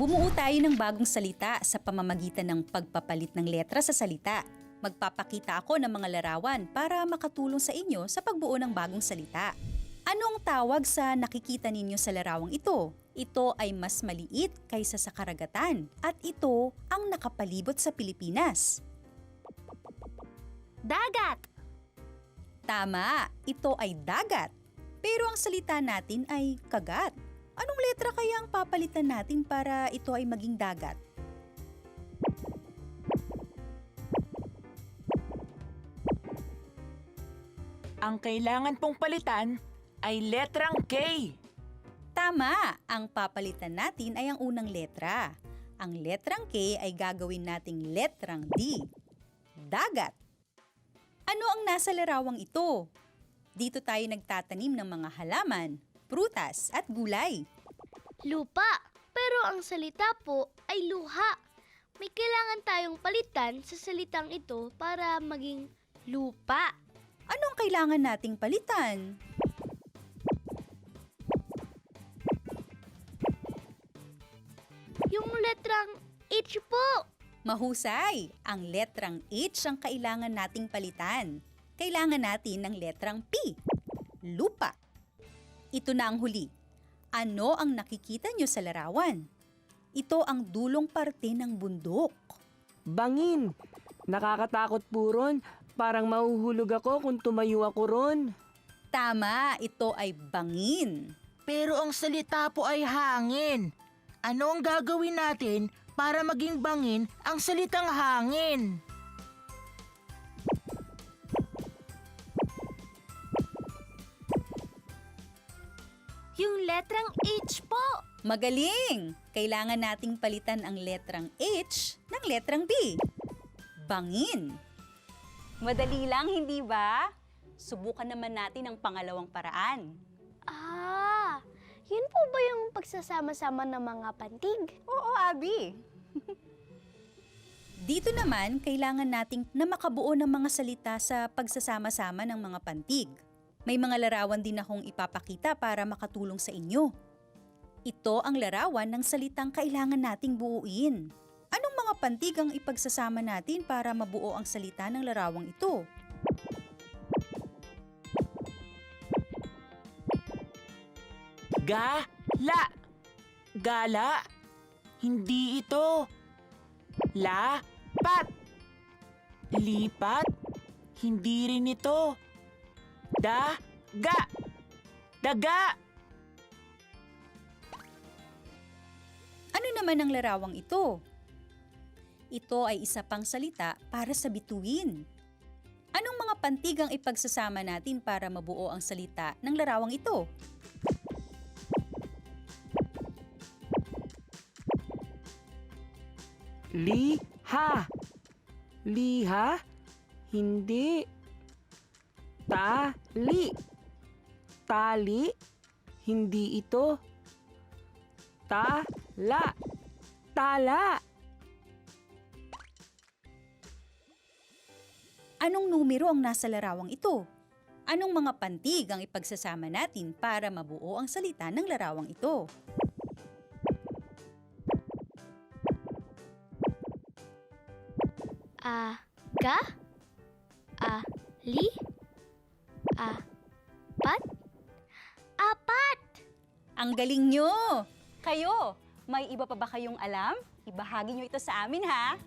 Bumuo tayo ng bagong salita sa pamamagitan ng pagpapalit ng letra sa salita. Magpapakita ako ng mga larawan para makatulong sa inyo sa pagbuo ng bagong salita. Ano ang tawag sa nakikita ninyo sa larawang ito? Ito ay mas maliit kaysa sa karagatan at ito ang nakapalibot sa Pilipinas. Dagat! Tama, ito ay dagat. Pero ang salita natin ay kagat. Anong letra kaya ang papalitan natin para ito ay maging dagat? Ang kailangan pong palitan ay letrang K. Tama, ang papalitan natin ay ang unang letra. Ang letrang K ay gagawin nating letrang D. Dagat. Ano ang nasa larawang ito? Dito tayo nagtatanim ng mga halaman, prutas at gulay. Lupa. Pero ang salita po ay luha. May kailangan tayong palitan sa salitang ito para maging lupa. Ano ang kailangan nating palitan? Yung letrang H po. Mahusay! Ang letrang H ang kailangan nating palitan. Kailangan natin ng letrang P. Lupa. Ito na ang huli. Ano ang nakikita nyo sa larawan? Ito ang dulong parte ng bundok. Bangin! Nakakatakot po ron. Parang mahuhulog ako kung tumayo ako ron. Tama, ito ay bangin. Pero ang salita po ay hangin. Ano ang gagawin natin para maging bangin ang salitang hangin? Yung letrang H po. Magaling! Kailangan nating palitan ang letrang H ng letrang B. Bangin. Madali lang, hindi ba? Subukan naman natin ang pangalawang paraan. Yun po ba yung pagsasama-sama ng mga pantig? Oo, Abby. Dito naman, kailangan nating na makabuo ng mga salita sa pagsasama-sama ng mga pantig. May mga larawan din akong ipapakita para makatulong sa inyo. Ito ang larawan ng salitang kailangan nating buuin. Anong mga pantig ang ipagsasama natin para mabuo ang salita ng larawang ito? Gala. Gala. Hindi ito. Lapat. Lipat. Hindi rin ito. Daga. Daga. Ano naman ang larawang ito? Ito ay isa pang salita para sa bituin. Anong mga pantig ang ipagsasama natin para mabuo ang salita ng larawang ito? Liha. Liha? Hindi. Tali. Tali? Hindi ito. Tala. Tala. Anong numero ang nasa larawang ito? Anong mga pantig ang ipagsasama natin para mabuo ang salita ng larawang ito? Ga? Li? Pat? Apat! Ang galing nyo! Kayo, may iba pa ba kayong alam? Ibahagi nyo ito sa amin ha!